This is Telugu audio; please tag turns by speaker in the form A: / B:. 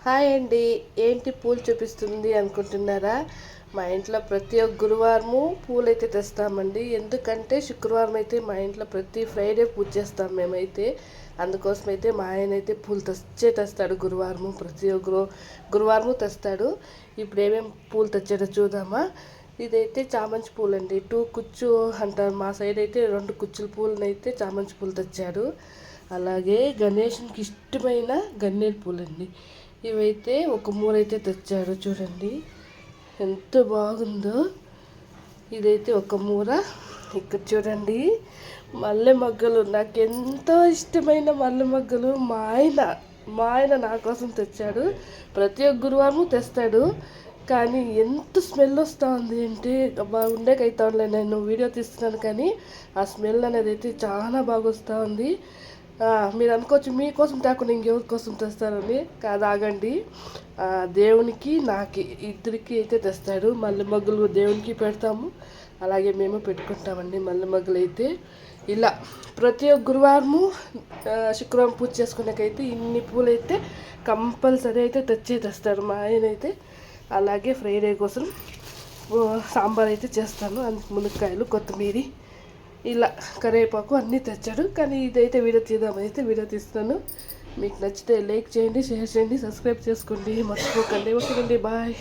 A: హాయ్ అండి. ఏంటి పూలు చూపిస్తుంది అనుకుంటున్నారా? మా ఇంట్లో ప్రతి ఒక్క గురువారము పూలు అయితే తెస్తామండి. ఎందుకంటే శుక్రవారం అయితే మా ఇంట్లో ప్రతి ఫ్రైడే పూజ చేస్తాం మేమైతే. అందుకోసం అయితే మా ఆయన అయితే పూలు తెస్తాడు గురువారము. ప్రతి ఒక్క గురువారము తెస్తాడు. ఇప్పుడు ఏమేమి పూలు తెచ్చాడో చూద్దామా. ఇదైతే చామంతి పూలు అండి. 2 కుచ్చు అంటారు మా సైడ్ అయితే. 2 కుచ్చుల పూలను అయితే చామంతి పూలు తెచ్చాడు. అలాగే గణేషునికి ఇష్టమైన గన్నేరు పూలండి. ఇవైతే ఒక మూర అయితే తెచ్చాడు. చూడండి ఎంత బాగుందో. ఇదైతే ఒక మూర. ఇక్కడ చూడండి మల్లె మొగ్గలు, నాకు ఎంతో ఇష్టమైన మల్లె మొగ్గలు మా ఆయన నా కోసం తెచ్చాడు. ప్రతి ఒక్క గురువారము తెస్తాడు. కానీ ఎంత స్మెల్ వస్తూ ఉంది అంటే ఉండేకైతే నేను వీడియో తీస్తున్నాను కానీ ఆ స్మెల్ అనేది అయితే చాలా బాగా వస్తూ ఉంది. మీరు అనుకోవచ్చు మీకోసం తేకుండా ఇంకెవరి కోసం తెస్తారని. కాదు, ఆగండి. దేవునికి నాకు ఇద్దరికి అయితే తెస్తాడు. మల్లె మొగ్గలు దేవునికి పెడతాము, అలాగే మేము పెట్టుకుంటామండి మల్లె మొగ్గలు అయితే. ఇలా ప్రతి ఒక్క గురువారము శుక్రవారం పూజ చేసుకునేకైతే ఇన్ని పూలు అయితే కంపల్సరీ అయితే తెస్తారు మా ఆయన అయితే. అలాగే ఫ్రైడే కోసం సాంబార్ అయితే చేస్తాను. అందుకు మునక్కాయలు, కొత్తిమీర, ఇలా కరివేపాకు అన్నీ తెచ్చాడు. కానీ ఇదైతే వీడియో తీస్తాను. మీకు నచ్చితే లైక్ చేయండి, షేర్ చేయండి, సబ్స్క్రైబ్ చేసుకోండి, మర్చిపోకండి. ఓకేనండి, బాయ్.